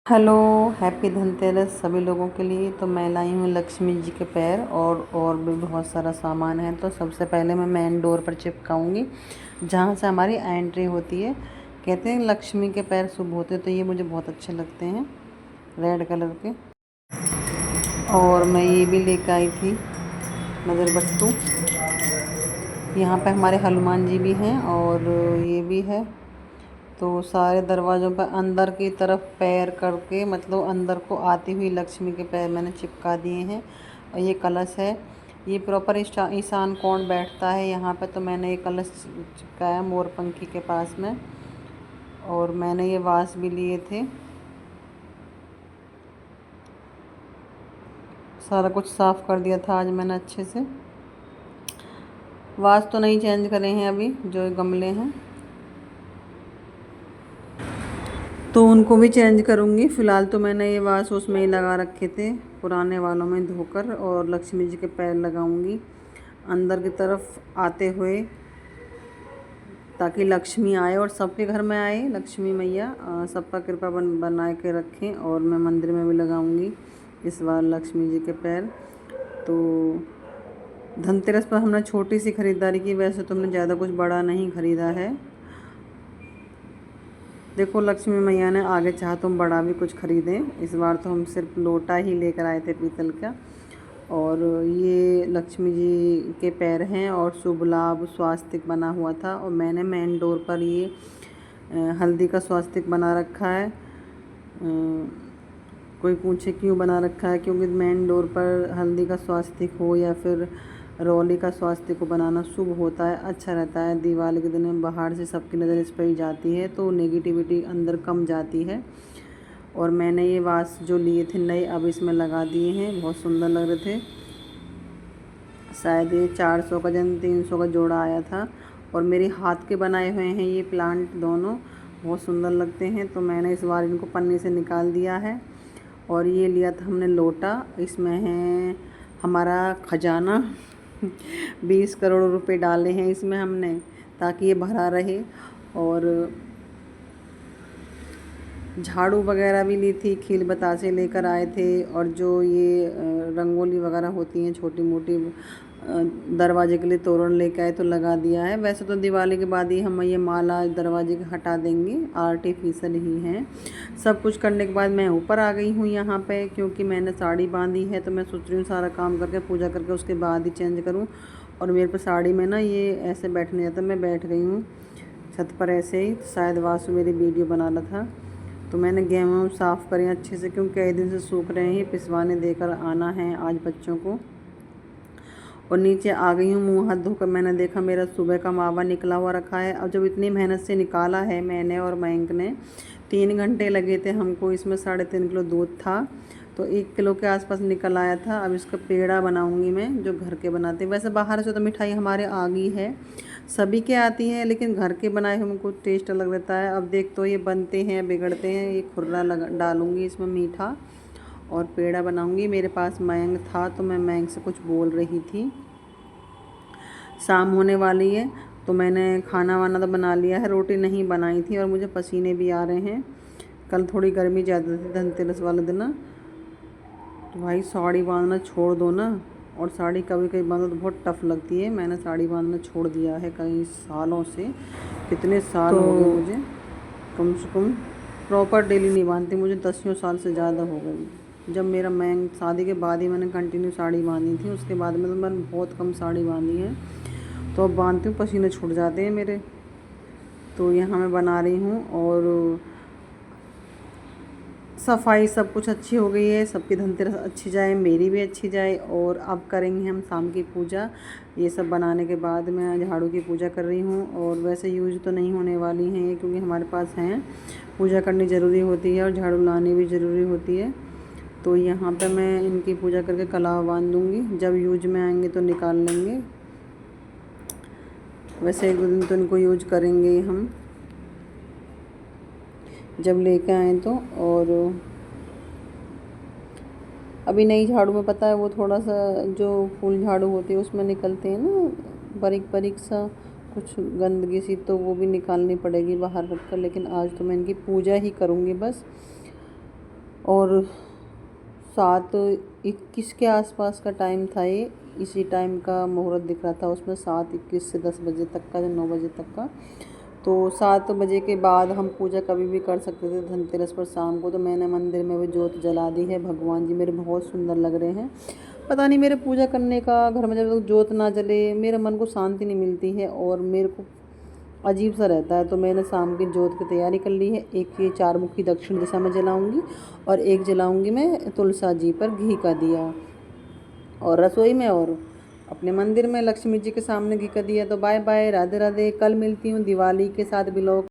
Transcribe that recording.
Hello. Happy Dhanteras सभी लोगों के लिए। तो मैं लाई हूँ लक्ष्मी जी के पैर और भी बहुत सारा सामान है। तो सबसे पहले मैं मेन डोर पर चिपकाऊंगी जहाँ से हमारी एंट्री होती है। कहते हैं लक्ष्मी के पैर शुभ होते हैं, तो ये मुझे बहुत अच्छे लगते हैं रेड कलर के। और मैं ये भी लेकर आई थी नज़रबट्टू। यहाँ पे हमारे हनुमान जी भी हैं और ये भी है। तो सारे दरवाज़ों पर अंदर की तरफ पैर करके, मतलब अंदर को आती हुई लक्ष्मी के पैर मैंने चिपका दिए हैं। और ये कलश है, ये प्रॉपर ईशान कौन बैठता है यहाँ पे, तो मैंने ये कलश चिपकाया मोरपंखी के पास में। और मैंने ये वास भी लिए थे। सारा कुछ साफ़ कर दिया था आज मैंने अच्छे से। वास तो नहीं चेंज करे हैं अभी, जो गमले हैं तो उनको भी चेंज करूँगी। फ़िलहाल तो मैंने ये वास उसमें ही लगा रखे थे, पुराने वालों में धोकर। और लक्ष्मी जी के पैर लगाऊंगी अंदर की तरफ आते हुए, ताकि लक्ष्मी आए और सबके घर में आए। लक्ष्मी मैया सबका कृपा बना के रखें। और मैं मंदिर में भी लगाऊंगी इस बार लक्ष्मी जी के पैर। तो धनतेरस पर हमने छोटी सी ख़रीदारी की, वैसे तो हमने ज़्यादा कुछ बड़ा नहीं ख़रीदा है। देखो लक्ष्मी मैया ने आगे चाहा तो हम बड़ा भी कुछ ख़रीदें। इस बार तो हम सिर्फ लोटा ही लेकर आए थे पीतल का। और ये लक्ष्मी जी के पैर हैं और शुभ लाभ स्वास्तिक बना हुआ था। और मैंने मेन डोर पर ये हल्दी का स्वास्तिक बना रखा है। कोई पूछे क्यों बना रखा है, क्योंकि मेन डोर पर हल्दी का स्वास्तिक हो या फिर रौली का स्वास्तिक को बनाना शुभ होता है, अच्छा रहता है। दिवाली के दिन बाहर से सबकी नज़र इस पर ही जाती है तो नेगेटिविटी अंदर कम जाती है। और मैंने ये वास जो लिए थे नए, अब इसमें लगा दिए हैं, बहुत सुंदर लग रहे थे। शायद ये 400 का जन 300 का जोड़ा आया था। और मेरे हाथ के बनाए हुए हैं ये प्लांट, दोनों बहुत सुंदर लगते हैं। तो मैंने इस बार इनको पन्नी से निकाल दिया है। और ये लिया था हमने लोटा, इसमें है हमारा खजाना 20 करोड़ रुपए डाले हैं इसमें हमने, ताकि ये भरा रहे। और झाड़ू वगैरह भी ली थी, खील बतासे लेकर आए थे। और जो ये रंगोली वगैरह होती हैं छोटी मोटी, दरवाजे के लिए तोरण लेकर आए तो लगा दिया है। वैसे तो दिवाली के बाद ही हम ये माला दरवाजे के हटा देंगे, आर्टिफिशियल ही हैं। सब कुछ करने के बाद मैं ऊपर आ गई हूँ यहाँ पे, क्योंकि मैंने साड़ी बांधी है। तो मैं सोच रही हूँ सारा काम करके पूजा करके उसके बाद ही चेंज करूँ। और मेरे पे साड़ी में ना ये ऐसे बैठने जाता, मैं बैठ गई हूँ छत पर ऐसे ही। शायद वासु मेरी वीडियो बना रहा था। तो मैंने गेहूँ साफ़ करें अच्छे से, क्योंकि कई दिन से सूख रहे हैं, पिसवाने देकर आना है आज बच्चों को। और नीचे आ गई हूँ मुँह हाथ धोकर। मैंने देखा मेरा सुबह का मावा निकला हुआ रखा है। अब जब इतनी मेहनत से निकाला है मैंने और मयंक ने, 3 घंटे लगे थे हमको, इसमें 3.5 किलो दूध था, तो 1 किलो के आसपास निकल आया था। अब इसका पेड़ा बनाऊंगी मैं, जो घर के बनाते हैं। वैसे बाहर से तो मिठाई हमारे आ गई है, सभी के आती है, लेकिन घर के बनाए हुए हमको टेस्ट अलग रहता है। अब देख तो ये बनते हैं बिगड़ते हैं। ये खुर्रा डालूंगी इसमें मीठा और पेड़ा बनाऊंगी। मेरे पास मयंक था तो मैं मयंक से कुछ बोल रही थी। शाम होने वाली है तो मैंने खाना वाना तो बना लिया है, रोटी नहीं बनाई थी। और मुझे पसीने भी आ रहे हैं, कल थोड़ी गर्मी ज़्यादा थी धनतेरस वाले दिन ना। तो भाई साड़ी बांधना छोड़ दो ना। और साड़ी कभी कभी बांधो तो बहुत टफ लगती है। मैंने साड़ी बांधना छोड़ दिया है कई सालों से, कितने साल हो गए मुझे, कम से कम प्रॉपर डेली नहीं बांधती, मुझे 10 साल से ज़्यादा हो गई। जब मेरा मैं शादी के बाद ही मैंने कंटिन्यू साड़ी बांधी थी, उसके बाद में तो मैंने बहुत कम साड़ी बांधी है। तो अब बांधती हूँ, पसीने छूट जाते हैं मेरे। तो यहाँ मैं बना रही हूँ और सफाई सब कुछ अच्छी हो गई है। सबकी धनतेरस अच्छी जाए, मेरी भी अच्छी जाए। और अब करेंगे हम शाम की पूजा। ये सब बनाने के बाद मैं झाड़ू की पूजा कर रही हूँ। और वैसे यूज तो नहीं होने वाली हैं ये, क्योंकि हमारे पास हैं, पूजा करनी ज़रूरी होती है और झाड़ू लानी भी ज़रूरी होती है। तो यहाँ पे मैं इनकी पूजा करके कलाव बांध दूँगी, जब यूज में आएंगे तो निकाल लेंगे। वैसे 1-2 दिन तो इनको यूज करेंगे हम, जब लेके आएँ तो। और अभी नई झाड़ू में पता है वो थोड़ा सा जो फूल झाड़ू होती है उसमें निकलते हैं ना बारीक बारीक सा कुछ गंदगी सी, तो वो भी निकालनी पड़ेगी बाहर रख कर। लेकिन आज तो मैं इनकी पूजा ही करूँगी बस। और 7:21 के आसपास का टाइम था ये, इसी टाइम का मुहूर्त दिख रहा था उसमें, 7:21 से 10 बजे तक का, 9 बजे तक का। तो 7 बजे के बाद हम पूजा कभी भी कर सकते थे धनतेरस पर शाम को। तो मैंने मंदिर में वो जोत जला दी है। भगवान जी मेरे बहुत सुंदर लग रहे हैं। पता नहीं, मेरे पूजा करने का, घर में जब तक जोत ना जले मेरे मन को शांति नहीं मिलती है और मेरे को अजीब सा रहता है। तो मैंने शाम की जोत की तैयारी कर ली है। एक ये 4 मुखी दक्षिण दिशा में जलाऊंगी और एक जलाऊंगी मैं तुलसा जी पर घी का दिया, और रसोई में और अपने मंदिर में लक्ष्मी जी के सामने घी का दिया। तो बाय बाय, राधे राधे। कल मिलती हूँ दिवाली के साथ ब्लॉग।